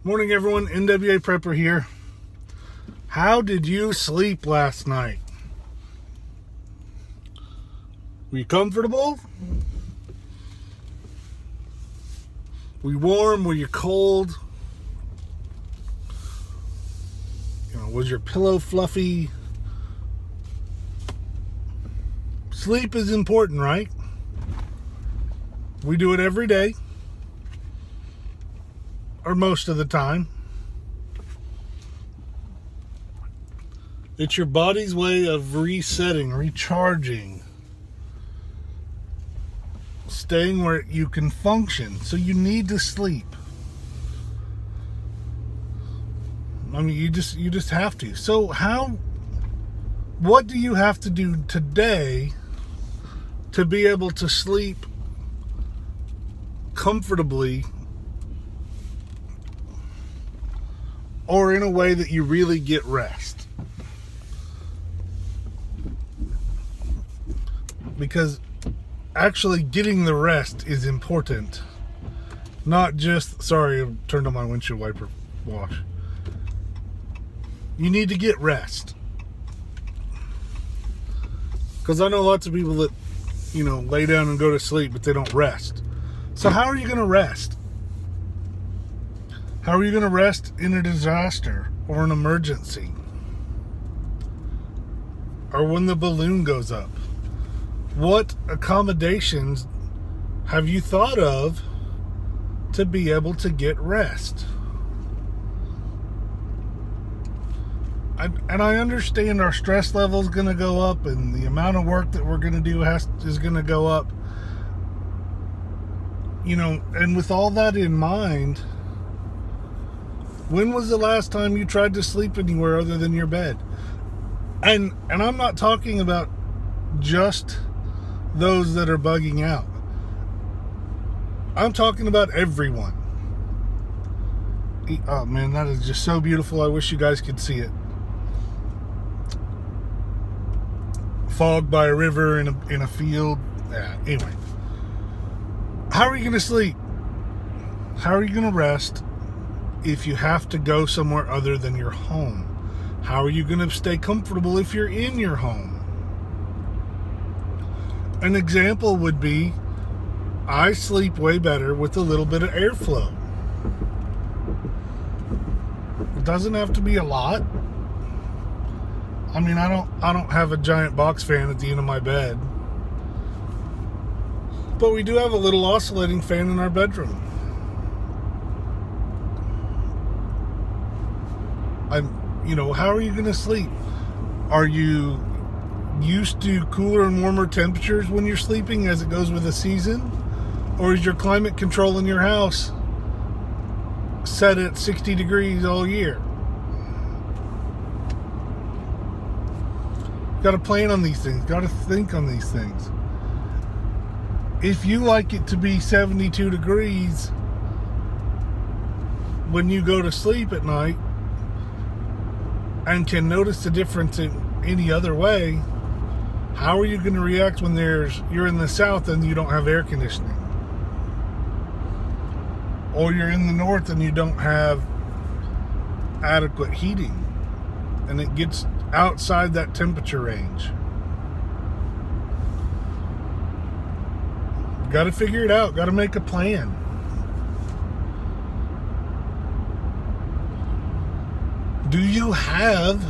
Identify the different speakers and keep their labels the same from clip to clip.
Speaker 1: Morning, everyone. NWA Prepper here. How did you sleep last night? Were you comfortable? Were you warm? Were you cold? Was your pillow fluffy? Sleep is important, right? We do it every day, or most of the time. It's your body's way of resetting, recharging, staying where you can function. So you need to sleep. I mean, you just have to. So what do you have to do today to be able to sleep comfortably, or in a way that you really get rest? Because actually getting the rest is important. Not just, sorry, I turned on my windshield wiper wash. You need to get rest. Because I know lots of people that, lay down and go to sleep, but they don't rest. So how are you going to rest? How are you going to rest in a disaster or an emergency? Or when the balloon goes up? What accommodations have you thought of to be able to get rest? And I understand our stress level is going to go up, and the amount of work that we're going to do is going to go up. And with all that in mind, when was the last time you tried to sleep anywhere other than your bed? And I'm not talking about just those that are bugging out. I'm talking about everyone. Oh man, that is just so beautiful. I wish you guys could see it. Fog by a river in a field. Yeah, anyway. How are you going to sleep? How are you going to rest if you have to go somewhere other than your home? How are you going to stay comfortable if you're in your home? An example would be, I sleep way better with a little bit of airflow. It doesn't have to be a lot. I mean, I don't have a giant box fan at the end of my bed. But we do have a little oscillating fan in our bedroom. How are you going to sleep? Are you used to cooler and warmer temperatures when you're sleeping as it goes with the season? Or is your climate control in your house set at 60 degrees all year? Got to plan on these things. Got to think on these things. If you like it to be 72 degrees when you go to sleep at night and can notice the difference in any other way, how are you going to react when you're in the south and you don't have air conditioning? Or you're in the north and you don't have adequate heating and it gets outside that temperature range? Got to figure it out. Got to make a plan. Do you have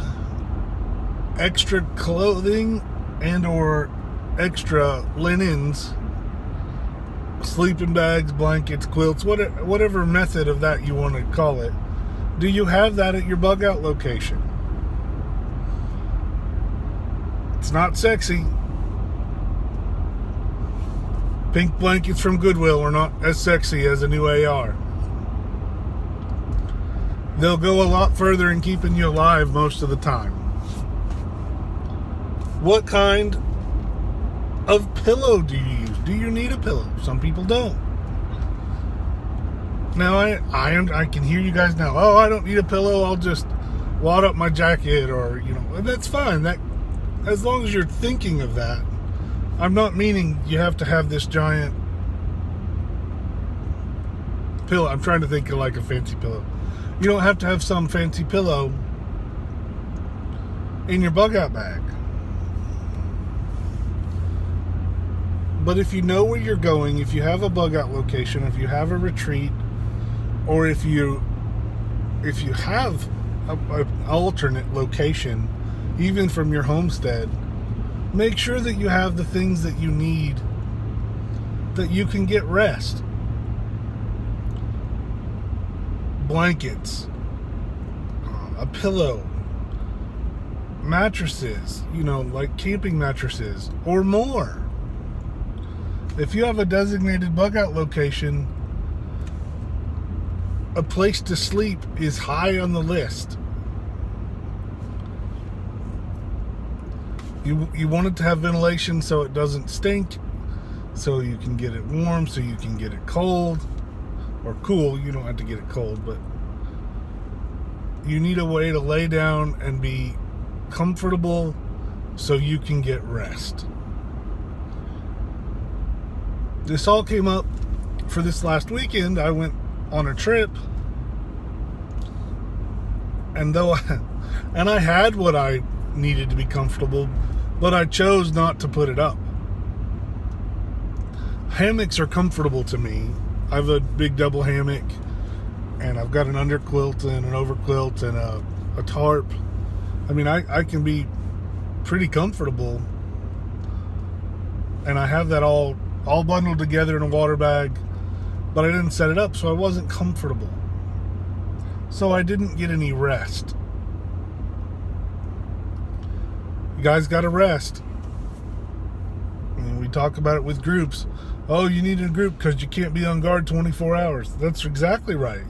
Speaker 1: extra clothing and or extra linens, sleeping bags, blankets, quilts, whatever method of that you want to call it? Do you have that at your bug out location? It's not sexy. Pink blankets from Goodwill are not as sexy as a new AR. They'll go a lot further in keeping you alive most of the time. What kind of pillow do you use? Do you need a pillow? Some people don't. Now, I can hear you guys now. Oh, I don't need a pillow. I'll just wad up my jacket, or, that's fine. That, as long as you're thinking of that. I'm not meaning you have to have this giant pillow. I'm trying to think of like a fancy pillow. You don't have to have some fancy pillow in your bug out bag. But if you know where you're going, if you have a bug out location, if you have a retreat, or if you have an alternate location, even from your homestead, make sure that you have the things that you need, that you can get rest. Blankets, a pillow, mattresses, like camping mattresses or more. If you have a designated bug out location, a place to sleep is high on the list. You want it to have ventilation so it doesn't stink, so you can get it warm, so you can get it cold or cool. You don't have to get it cold, but you need a way to lay down and be comfortable so you can get rest. This all came up for this last weekend. I went on a trip, and I had what I needed to be comfortable, but I chose not to put it up. Hammocks are comfortable to me. I have a big double hammock, and I've got an underquilt and an overquilt and a tarp. I mean, I can be pretty comfortable, and I have that all bundled together in a water bag, but I didn't set it up, so I wasn't comfortable. So I didn't get any rest. You guys got to rest. And we talk about it with groups. Oh, you need a group because you can't be on guard 24 hours. That's exactly right.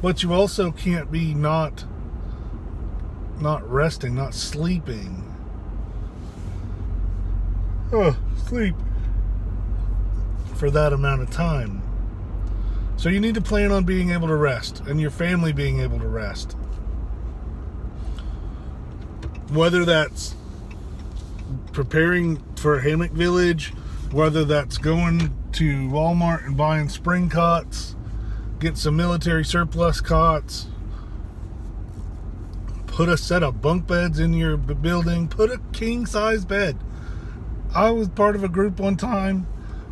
Speaker 1: But you also can't be not resting, not sleeping. Sleep for that amount of time. So you need to plan on being able to rest, and your family being able to rest. Whether that's preparing for a hammock village, whether that's going to Walmart and buying spring cots, get some military surplus cots, put a set of bunk beds in your building, put a king size bed. I was part of a group one time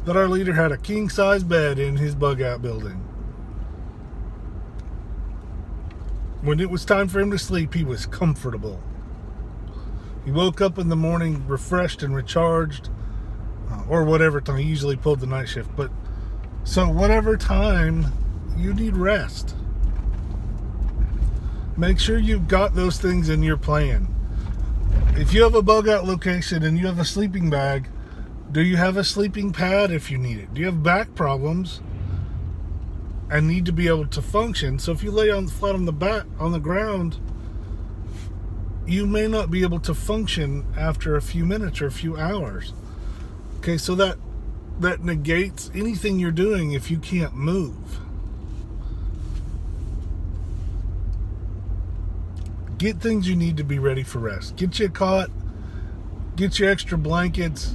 Speaker 1: that our leader had a king size bed in his bug out building. When it was time for him to sleep, he was comfortable. He woke up in the morning refreshed and recharged, or whatever time. He usually pulled the night shift, but so whatever time you need rest, make sure you've got those things in your plan. If you have a bug out location and you have a sleeping bag, do you have a sleeping pad if you need it? Do you have back problems and need to be able to function? So if you lay flat on the ground, you may not be able to function after a few minutes or a few hours. Okay, so that negates anything you're doing if you can't move. Get things you need to be ready for rest. Get you a cot, get you extra blankets,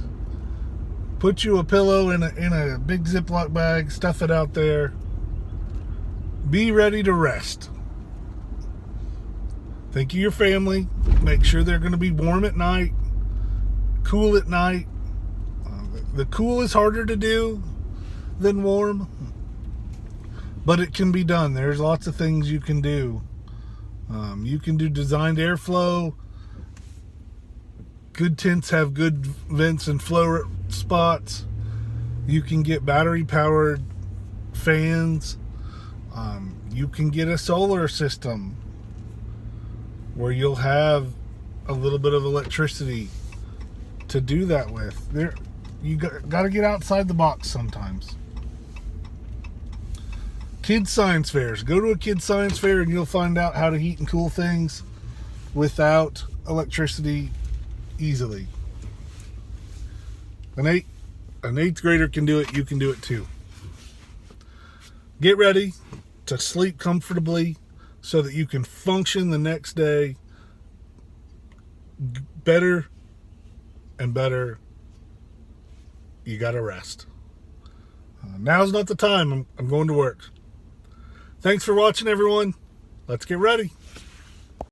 Speaker 1: put you a pillow in a big Ziploc bag, stuff it out there. Be ready to rest. Think of your family. Make sure they're going to be warm at night, cool at night. The cool is harder to do than warm, but it can be done. There's lots of things you can do. You can do designed airflow. Good tents have good vents and flow spots. You can get battery powered fans. You can get a solar system where you'll have a little bit of electricity to do that with. You got to get outside the box sometimes. Kids science fairs. Go to a kids science fair and you'll find out how to heat and cool things without electricity easily. An eighth grader can do it. You can do it too. Get ready to sleep comfortably so that you can function the next day better and better. You got to rest. Now's not the time. I'm going to work. Thanks for watching, everyone. Let's get ready.